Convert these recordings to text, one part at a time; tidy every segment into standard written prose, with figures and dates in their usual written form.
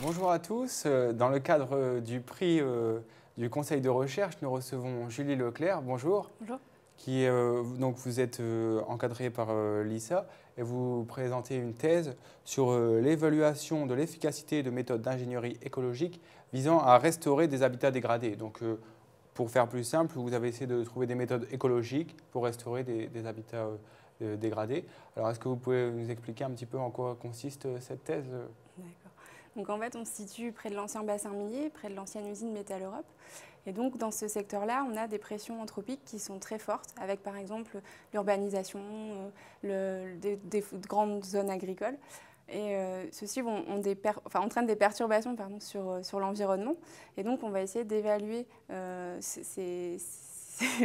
Bonjour à tous. Dans le cadre du prix du conseil de recherche, nous recevons Julie Leclerc. Bonjour. Bonjour. Donc vous êtes encadré par l'ISA et vous présentez une thèse sur l'évaluation de l'efficacité de méthodes d'ingénierie écologique visant à restaurer des habitats dégradés. Donc pour faire plus simple, vous avez essayé de trouver des méthodes écologiques pour restaurer des habitats dégradés. Alors est-ce que vous pouvez nous expliquer un petit peu en quoi consiste cette thèse? D'accord. Donc en fait, on se situe près de l'ancien bassin minier, près de l'ancienne usine Métal Europe. Et donc dans ce secteur-là, on a des pressions anthropiques qui sont très fortes, avec par exemple l'urbanisation, des grandes zones agricoles. Et ceux-ci entraînent des perturbations sur l'environnement. Et donc on va essayer d'évaluer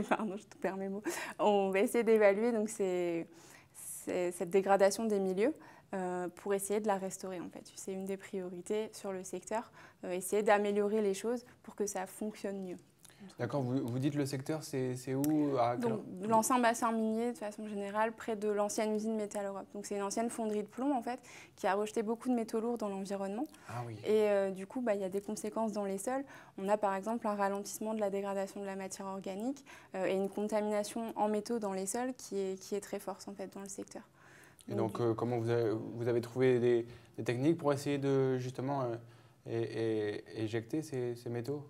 pardon, je perds mes mots. On va essayer d'évaluer donc cette dégradation des milieux. Pour essayer de la restaurer en fait. C'est une des priorités sur le secteur, essayer d'améliorer les choses pour que ça fonctionne mieux. D'accord, vous dites le secteur, c'est où? Donc l'ancien bassin minier de façon générale, près de l'ancienne usine Métal Europe. Donc c'est une ancienne fonderie de plomb en fait, qui a rejeté beaucoup de métaux lourds dans l'environnement. Ah oui. Et du coup, il y a des conséquences dans les sols. On a par exemple un ralentissement de la dégradation de la matière organique et une contamination en métaux dans les sols qui est très forte en fait dans le secteur. Et donc, comment vous avez trouvé des techniques pour essayer de justement éjecter ces métaux?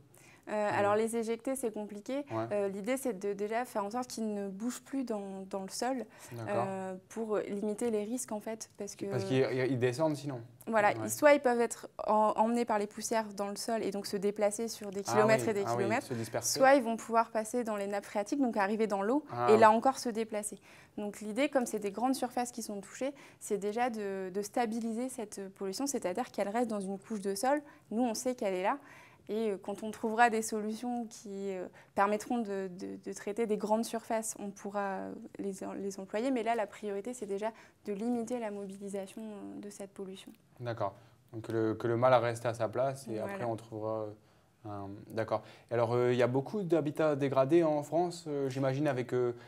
Alors les éjecter, c'est compliqué. Ouais. L'idée, c'est de déjà faire en sorte qu'ils ne bougent plus dans le sol pour limiter les risques en fait. Parce qu'ils descendent sinon. Voilà, Ouais. soit ils peuvent être emmenés par les poussières dans le sol et donc se déplacer sur des kilomètres et des kilomètres, soit ils vont pouvoir passer dans les nappes phréatiques, donc arriver dans l'eau et là encore se déplacer. Donc l'idée, comme c'est des grandes surfaces qui sont touchées, c'est déjà de stabiliser cette pollution, c'est-à-dire qu'elle reste dans une couche de sol. Nous, on sait qu'elle est là. Et quand on trouvera des solutions qui permettront de traiter des grandes surfaces, on pourra les employer. Mais là, la priorité, c'est déjà de limiter la mobilisation de cette pollution. D'accord. Donc que le mal reste à sa place et Voilà. après on trouvera... D'accord. Et alors, il y a beaucoup d'habitats dégradés en France, j'imagine,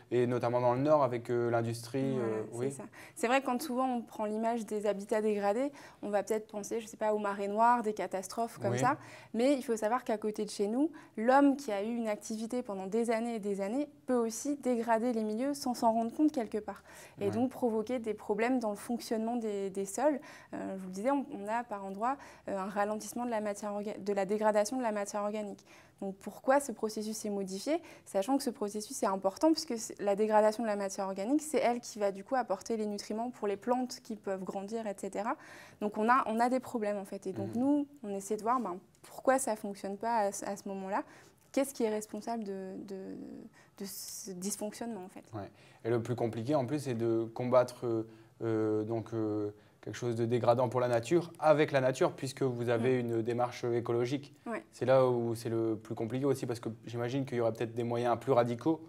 et notamment dans le Nord, avec l'industrie. Voilà, Oui. c'est ça. C'est vrai que quand souvent on prend l'image des habitats dégradés, on va peut-être penser, je ne sais pas, aux marées noires, des catastrophes comme ça. Mais il faut savoir qu'à côté de chez nous, l'homme qui a eu une activité pendant des années et des années peut aussi dégrader les milieux sans s'en rendre compte quelque part. Et donc provoquer des problèmes dans le fonctionnement des sols. Je vous le disais, on a par endroits un ralentissement de la dégradation de la matière organique. Donc pourquoi ce processus est modifié? Sachant que ce processus est important puisque la dégradation de la matière organique, c'est elle qui va du coup apporter les nutriments pour les plantes qui peuvent grandir, etc. Donc on a des problèmes en fait. Et donc nous, on essaie de voir pourquoi ça ne fonctionne pas à ce moment-là. Qu'est-ce qui est responsable de ce dysfonctionnement en fait. Et le plus compliqué en plus, c'est de combattre quelque chose de dégradant pour la nature avec la nature, puisque vous avez une démarche écologique. C'est là où c'est le plus compliqué aussi, parce que j'imagine qu'il y aurait peut-être des moyens plus radicaux,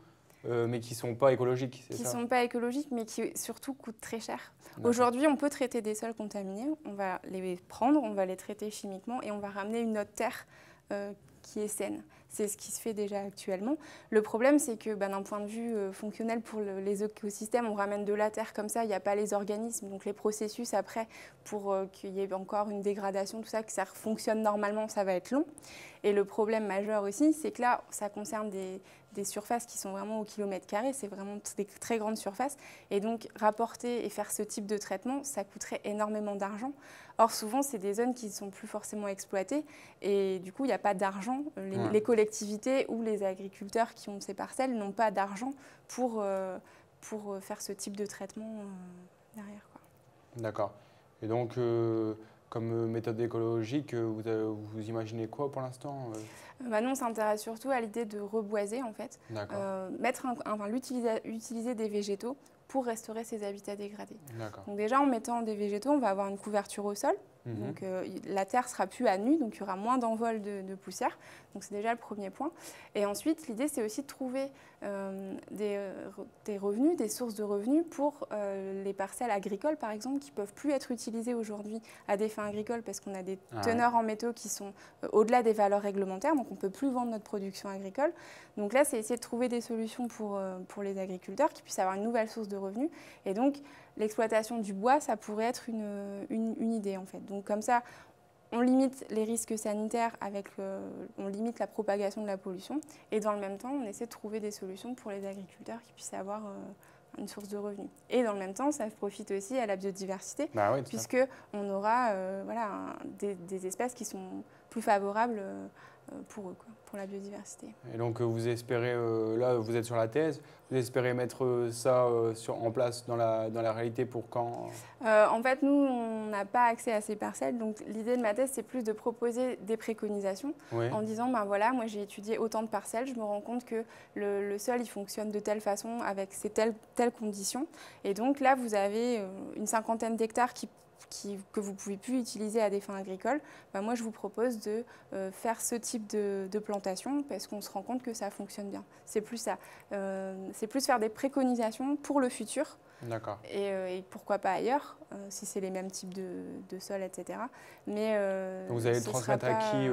mais qui ne sont pas écologiques. Qui ne sont pas écologiques, mais qui surtout coûtent très cher. Aujourd'hui, on peut traiter des sols contaminés, on va les prendre, on va les traiter chimiquement et on va ramener une autre terre qui est saine. C'est ce qui se fait déjà actuellement. Le problème, c'est que d'un point de vue fonctionnel pour les écosystèmes, on ramène de la terre comme ça, il n'y a pas les organismes. Donc les processus après, pour qu'il y ait encore une dégradation, tout ça, que ça fonctionne normalement, ça va être long. Et le problème majeur aussi, c'est que là, ça concerne des surfaces qui sont vraiment au kilomètre carré, c'est vraiment des très grandes surfaces. Et donc, rapporter et faire ce type de traitement, ça coûterait énormément d'argent. Or, souvent, c'est des zones qui ne sont plus forcément exploitées. Et du coup, il n'y a pas d'argent. Les collectivités ou les agriculteurs qui ont ces parcelles n'ont pas d'argent pour faire ce type de traitement derrière. D'accord. Et donc, comme méthode écologique, vous imaginez quoi pour l'instant? Nous, on s'intéresse surtout à l'idée de reboiser, en fait. Utiliser des végétaux pour restaurer ces habitats dégradés. Donc déjà, en mettant des végétaux, on va avoir une couverture au sol. Donc la terre sera plus à nu, donc il y aura moins d'envol de poussière. Donc c'est déjà le premier point. Et ensuite, l'idée, c'est aussi de trouver des revenus, des sources de revenus pour les parcelles agricoles, par exemple, qui ne peuvent plus être utilisées aujourd'hui à des fins agricoles parce qu'on a des teneurs en métaux qui sont au-delà des valeurs réglementaires, donc on ne peut plus vendre notre production agricole. Donc là, c'est essayer de trouver des solutions pour les agriculteurs qui puissent avoir une nouvelle source de revenus. Et donc, l'exploitation du bois, ça pourrait être une idée, en fait. Donc comme ça, on limite les risques sanitaires, on limite la propagation de la pollution, et dans le même temps, on essaie de trouver des solutions pour les agriculteurs qui puissent avoir une source de revenus. Et dans le même temps, ça profite aussi à la biodiversité, Bah oui, puisqu'on aura des espèces qui sont plus favorables pour eux, pour la biodiversité. Et donc vous espérez, là vous êtes sur la thèse, vous espérez mettre ça en place dans la réalité pour quand? En fait, nous, on n'a pas accès à ces parcelles. Donc l'idée de ma thèse, c'est plus de proposer des préconisations en disant, ben voilà, moi j'ai étudié autant de parcelles, je me rends compte que le sol, il fonctionne de telle façon, avec ces telles conditions. Et donc là, vous avez une cinquantaine d'hectares que vous ne pouvez plus utiliser à des fins agricoles. Ben, moi, je vous propose de faire ce type de plantation parce qu'on se rend compte que ça fonctionne bien. C'est plus ça. C'est plus faire des préconisations pour le futur. D'accord. Et pourquoi pas ailleurs, si c'est les mêmes types de sols, etc. Mais, donc vous allez transmettre à qui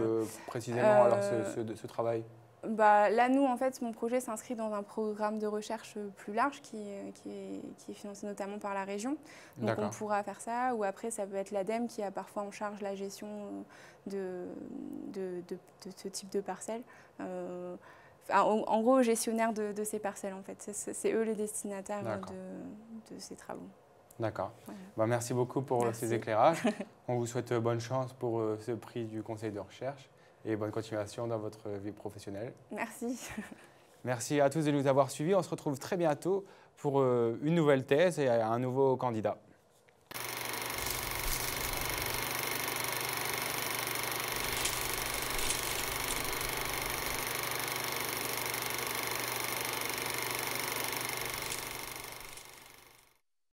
précisément alors ce travail? Bah, là, nous, en fait, mon projet s'inscrit dans un programme de recherche plus large qui est financé notamment par la région. Donc, on pourra faire ça. Ou après, ça peut être l'ADEME qui a parfois en charge la gestion de ce type de parcelles. En gros, gestionnaire de ces parcelles, en fait. C'est eux les destinataires de ces travaux. D'accord. Voilà. Bah, merci beaucoup pour ces éclairages. On vous souhaite bonne chance pour ce prix du conseil de recherche. Et bonne continuation dans votre vie professionnelle. Merci. Merci à tous de nous avoir suivis. On se retrouve très bientôt pour une nouvelle thèse et un nouveau candidat.